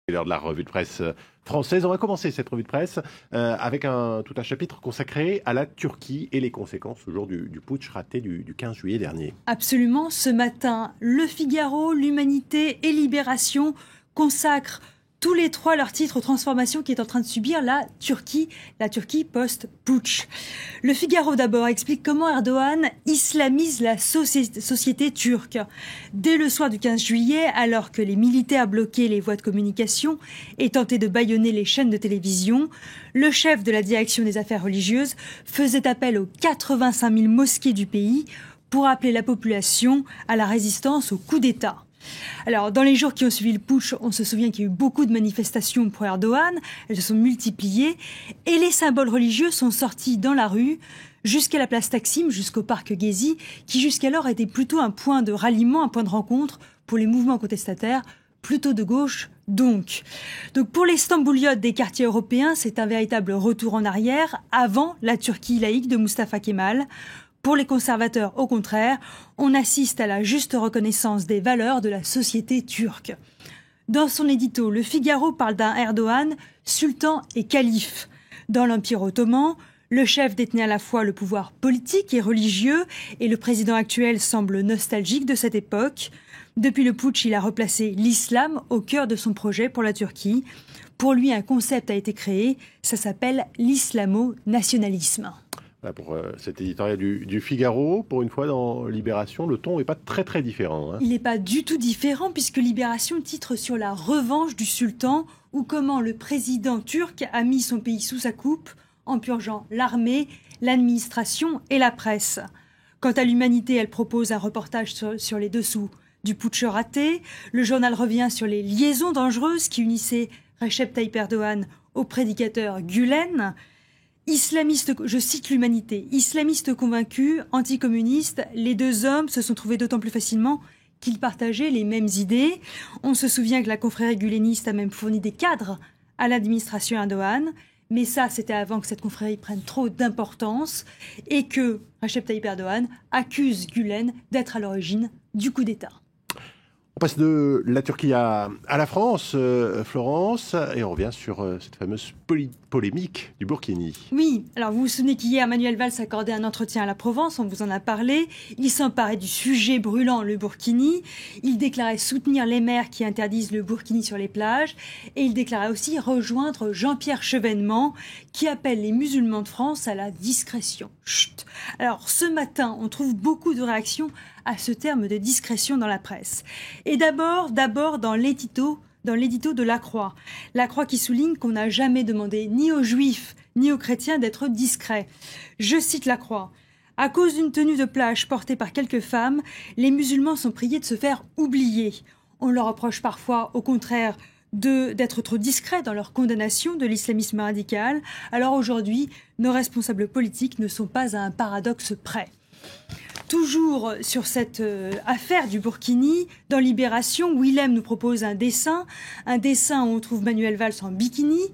C'est l'heure de la revue de presse française. On va commencer cette revue de presse avec tout un chapitre consacré à la Turquie et les conséquences aujourd'hui du putsch raté du 15 juillet dernier. Absolument. Ce matin, Le Figaro, L'Humanité et Libération consacrent tous les trois leurs titres aux transformations qu'est en train de subir la Turquie post-putsch. Le Figaro d'abord explique comment Erdogan islamise la société turque. Dès le soir du 15 juillet, alors que les militaires bloquaient les voies de communication et tentaient de bâillonner les chaînes de télévision, le chef de la direction des affaires religieuses faisait appel aux 85 000 mosquées du pays pour appeler la population à la résistance au coup d'État. Alors, dans les jours qui ont suivi le putsch, on se souvient qu'il y a eu beaucoup de manifestations pour Erdogan, elles se sont multipliées, et les symboles religieux sont sortis dans la rue, jusqu'à la place Taksim, jusqu'au parc Gezi, qui jusqu'alors était plutôt un point de ralliement, un point de rencontre pour les mouvements contestataires, plutôt de gauche donc. Donc pour les Stambouliotes des quartiers européens, c'est un véritable retour en arrière, avant la Turquie laïque de Mustafa Kemal. Pour les conservateurs, au contraire, on assiste à la juste reconnaissance des valeurs de la société turque. Dans son édito, Le Figaro parle d'un Erdogan sultan et calife. Dans l'Empire ottoman, le chef détenait à la fois le pouvoir politique et religieux, et le président actuel semble nostalgique de cette époque. Depuis le putsch, il a replacé l'islam au cœur de son projet pour la Turquie. Pour lui, un concept a été créé, ça s'appelle l'islamo-nationalisme. Voilà pour cet éditorial du Figaro. Pour une fois, dans Libération, le ton n'est pas très différent. Il n'est pas du tout différent, puisque Libération titre sur la revanche du sultan, ou comment le président turc a mis son pays sous sa coupe, en purgeant l'armée, l'administration et la presse. Quant à l'Humanité, elle propose un reportage sur les dessous du putsch raté. Le journal revient sur les liaisons dangereuses qui unissaient Recep Tayyip Erdogan au prédicateur Gülen. Islamiste, je cite l'Humanité, islamiste convaincu, anticommuniste, les deux hommes se sont trouvés d'autant plus facilement qu'ils partageaient les mêmes idées. On se souvient que la confrérie guleniste a même fourni des cadres à l'administration Erdogan, mais ça c'était avant que cette confrérie prenne trop d'importance et que Recep Tayyip Erdogan accuse Gülen d'être à l'origine du coup d'État. On passe de la Turquie à la France, Florence, et on revient sur cette fameuse polémique du Burkini. Oui, alors vous vous souvenez qu'hier, Manuel Valls accordait un entretien à la Provence, on vous en a parlé. Il s'emparait du sujet brûlant, le Burkini. Il déclarait soutenir les maires qui interdisent le Burkini sur les plages. Et il déclarait aussi rejoindre Jean-Pierre Chevènement, qui appelle les musulmans de France à la discrétion. Chut. Alors ce matin, on trouve beaucoup de réactions à ce terme de discrétion dans la presse. Et d'abord dans l'édito de La Croix. La Croix qui souligne qu'on n'a jamais demandé ni aux juifs ni aux chrétiens d'être discrets. Je cite La Croix. À cause d'une tenue de plage portée par quelques femmes, les musulmans sont priés de se faire oublier. On leur reproche parfois, au contraire, d'être trop discrets dans leur condamnation de l'islamisme radical. Alors aujourd'hui, nos responsables politiques ne sont pas à un paradoxe près. Toujours sur cette affaire du Burkini, dans Libération, Willem nous propose un dessin où on trouve Manuel Valls en bikini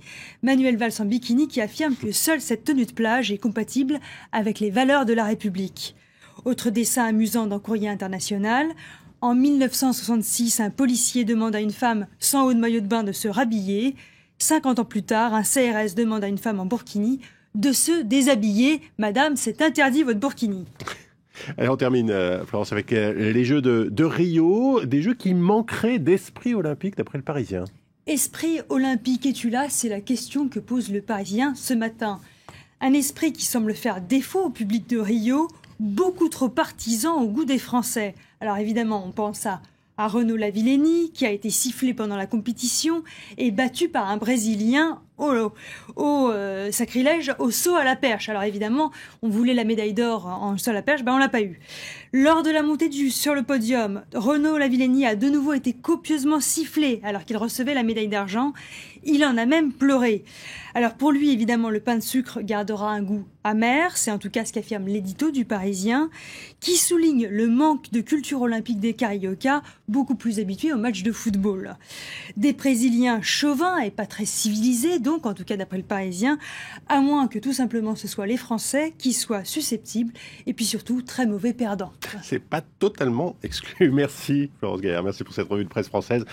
qui affirme que seule cette tenue de plage est compatible avec les valeurs de la République. Autre dessin amusant dans Courrier International, en 1966, un policier demande à une femme sans haut de maillot de bain de se rhabiller. 50 ans plus tard, un CRS demande à une femme en burkini de se déshabiller. Madame, c'est interdit votre burkini. Allez, on termine, Florence, avec les Jeux de Rio, des Jeux qui manqueraient d'esprit olympique d'après le Parisien. Esprit olympique, es-tu là? C'est la question que pose le Parisien ce matin. Un esprit qui semble faire défaut au public de Rio, beaucoup trop partisan au goût des Français. Alors évidemment, on pense à Renaud Lavillenie, qui a été sifflé pendant la compétition et battu par un Brésilien au sacrilège, au saut à la perche. Alors évidemment, on voulait la médaille d'or en saut à la perche, on l'a pas eu. Lors de la montée sur le podium, Renaud Lavillenie a de nouveau été copieusement sifflé alors qu'il recevait la médaille d'argent. Il en a même pleuré. Alors pour lui, évidemment, le pain de sucre gardera un goût amer. C'est en tout cas ce qu'affirme l'édito du Parisien, qui souligne le manque de culture olympique des Cariocas, beaucoup plus habitués aux matchs de football. Des Brésiliens chauvins et pas très civilisés, donc, en tout cas d'après le Parisien, à moins que tout simplement ce soit les Français qui soient susceptibles et puis surtout très mauvais perdants. C'est pas totalement exclu. Merci Florence Gaillard, merci pour cette revue de presse française.